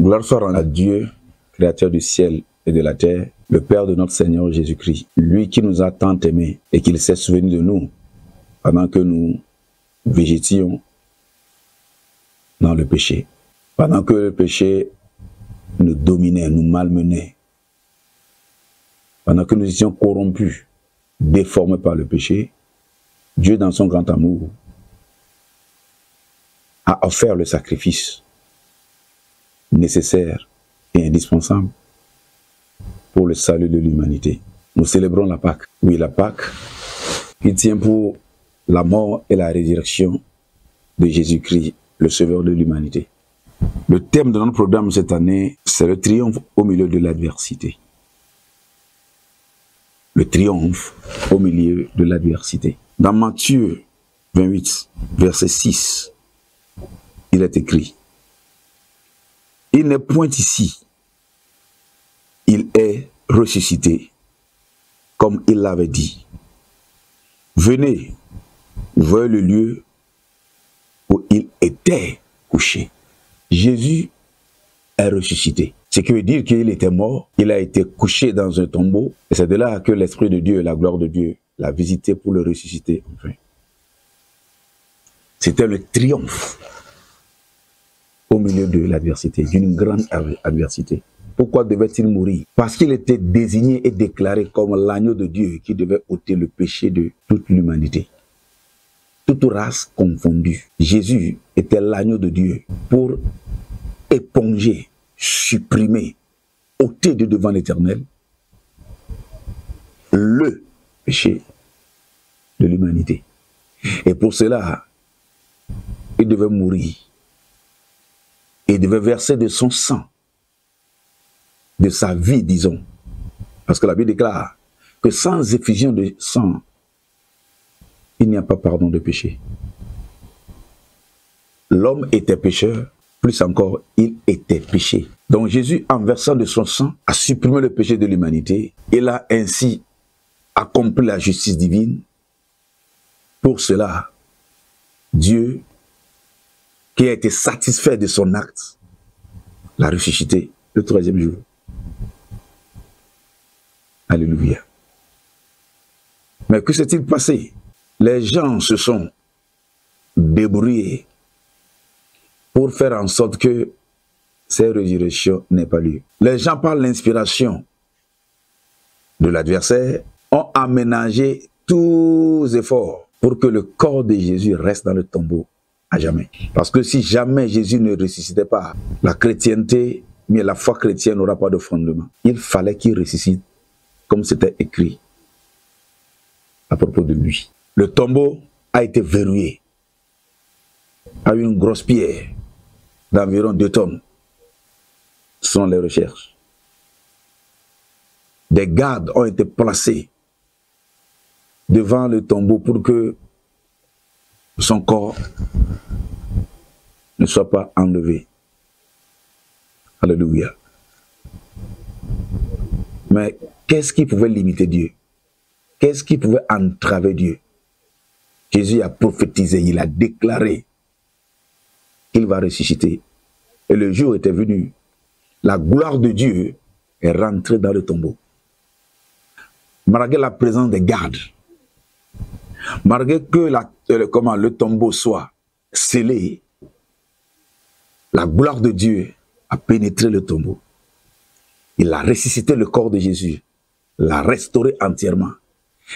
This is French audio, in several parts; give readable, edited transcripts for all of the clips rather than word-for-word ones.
Gloire soit rendue à Dieu, créateur du ciel et de la terre, le Père de notre Seigneur Jésus-Christ, lui qui nous a tant aimés et qui s'est souvenu de nous pendant que nous végétions dans le péché. Pendant que le péché nous dominait, nous malmenait, pendant que nous étions corrompus, déformés par le péché, Dieu, dans son grand amour, a offert le sacrifice nécessaire et indispensable pour le salut de l'humanité. Nous célébrons la Pâque. Oui, la Pâque qui tient pour la mort et la résurrection de Jésus-Christ, le Sauveur de l'humanité. Le thème de notre programme cette année, c'est le triomphe au milieu de l'adversité. Le triomphe au milieu de l'adversité. Dans Matthieu 28, verset 6, il est écrit: il n'est point ici, il est ressuscité, comme il l'avait dit. Venez, voyez le lieu où il était couché. Jésus est ressuscité. Ce qui veut dire qu'il était mort, il a été couché dans un tombeau, et c'est de là que l'Esprit de Dieu et la gloire de Dieu l'a visité pour le ressusciter enfin. C'était le triomphe au milieu de l'adversité, d'une grande adversité. Pourquoi devait-il mourir? Parce qu'il était désigné et déclaré comme l'agneau de Dieu qui devait ôter le péché de toute l'humanité. Toute race confondue. Jésus était l'agneau de Dieu pour éponger, supprimer, ôter de devant l'Éternel le péché de l'humanité. Et pour cela, il devait mourir. Il devait verser de son sang, de sa vie, disons. Parce que la Bible déclare que sans effusion de sang, il n'y a pas pardon de péché. L'homme était pécheur, plus encore, il était péché. Donc Jésus, en versant de son sang, a supprimé le péché de l'humanité. Il a ainsi accompli la justice divine. Pour cela, Dieu, qui a été satisfait de son acte, l'a ressuscité le troisième jour. Alléluia. Mais que s'est-il passé? Les gens se sont débrouillés pour faire en sorte que cette résurrection n'ait pas lieu. Les gens, par l'inspiration de l'adversaire, ont aménagé tous les efforts pour que le corps de Jésus reste dans le tombeau à jamais. Parce que si jamais Jésus ne ressuscitait pas, la chrétienté, mais la foi chrétienne n'aura pas de fondement. Il fallait qu'il ressuscite, comme c'était écrit à propos de lui. Le tombeau a été verrouillé à une grosse pierre d'environ 2 tonnes, selon les recherches. Des gardes ont été placés devant le tombeau pour que son corps ne soit pas enlevé. Alléluia. Mais qu'est-ce qui pouvait limiter Dieu? Qu'est-ce qui pouvait entraver Dieu? Jésus a prophétisé, il a déclaré qu'il va ressusciter. Et le jour était venu. La gloire de Dieu est rentrée dans le tombeau. Malgré la présence des gardes, malgré que le tombeau soit scellé, la gloire de Dieu a pénétré le tombeau. Il a ressuscité le corps de Jésus, l'a restauré entièrement.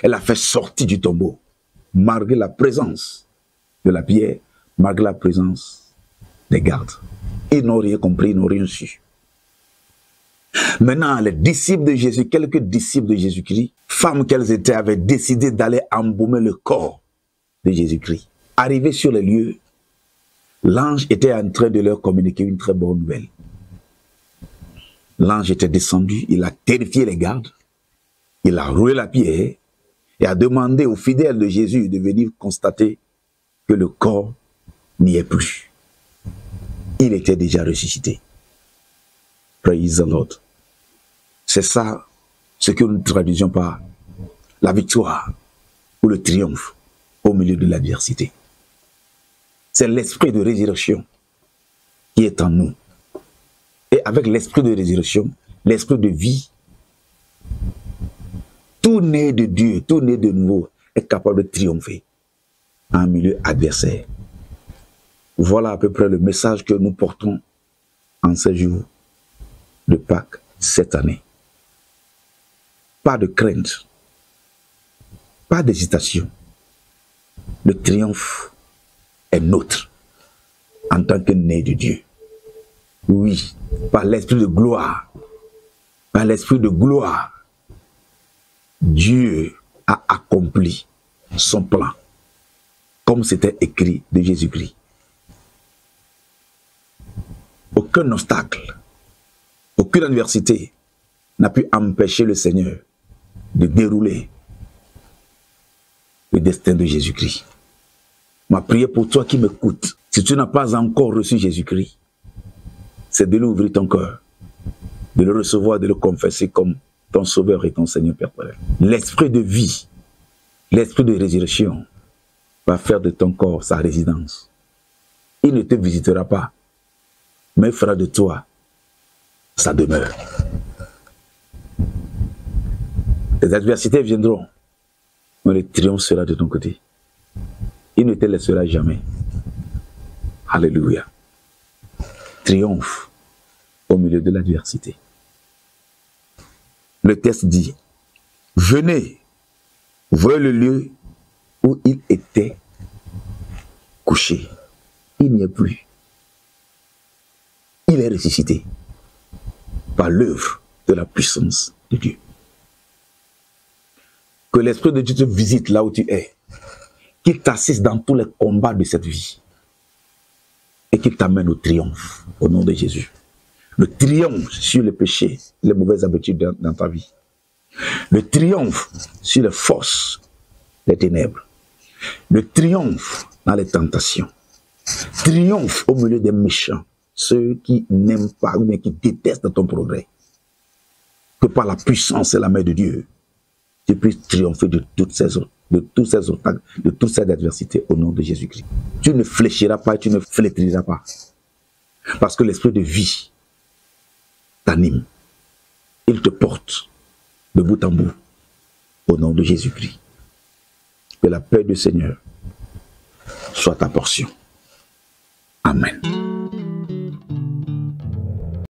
Elle a fait sortir du tombeau, malgré la présence de la pierre, malgré la présence des gardes. Ils n'ont rien compris, ils n'ont rien su. Maintenant, les disciples de Jésus, quelques disciples de Jésus-Christ, femmes qu'elles étaient, avaient décidé d'aller embaumer le corps de Jésus-Christ. Arrivés sur les lieux, l'ange était en train de leur communiquer une très bonne nouvelle. L'ange était descendu, il a terrifié les gardes, il a roué la pierre et a demandé aux fidèles de Jésus de venir constater que le corps n'y est plus. Il était déjà ressuscité. Praise the Lord. C'est ça ce que nous traduisons par la victoire ou le triomphe au milieu de l'adversité. C'est l'esprit de résurrection qui est en nous. Et avec l'esprit de résurrection, l'esprit de vie, tout né de Dieu, tout né de nouveau est capable de triompher en milieu adversaire. Voilà à peu près le message que nous portons en ces jours de Pâques cette année. Pas de crainte, pas d'hésitation. Le triomphe est nôtre en tant que né de Dieu. Oui, par l'esprit de gloire, par l'esprit de gloire, Dieu a accompli son plan, comme c'était écrit de Jésus-Christ. Aucun obstacle, aucune adversité n'a pu empêcher le Seigneur de dérouler le destin de Jésus-Christ. Ma prière pour toi qui m'écoutes, si tu n'as pas encore reçu Jésus-Christ, c'est de lui ouvrir ton cœur, de le recevoir, de le confesser comme ton Sauveur et ton Seigneur perpétuel. L'esprit de vie, l'esprit de résurrection va faire de ton corps sa résidence. Il ne te visitera pas, mais fera de toi sa demeure. Les adversités viendront, mais le triomphe sera de ton côté. Il ne te laissera jamais. Alléluia. Triomphe au milieu de l'adversité. Le texte dit, venez, voyez le lieu où il était couché. Il n'y est plus. Il est ressuscité par l'œuvre de la puissance de Dieu. Que l'Esprit de Dieu te visite là où tu es, qu'il t'assiste dans tous les combats de cette vie et qu'il t'amène au triomphe au nom de Jésus. Le triomphe sur les péchés, les mauvaises habitudes dans ta vie. Le triomphe sur les forces des ténèbres. Le triomphe dans les tentations. Triomphe au milieu des méchants, ceux qui n'aiment pas ou bien qui détestent ton progrès. Que par la puissance et la main de Dieu, tu puisses triompher de tous ces obstacles, de toutes ces adversités au nom de Jésus-Christ. Tu ne fléchiras pas et tu ne flétriras pas. Parce que l'esprit de vie t'anime. Il te porte de bout en bout au nom de Jésus-Christ. Que la paix du Seigneur soit ta portion. Amen.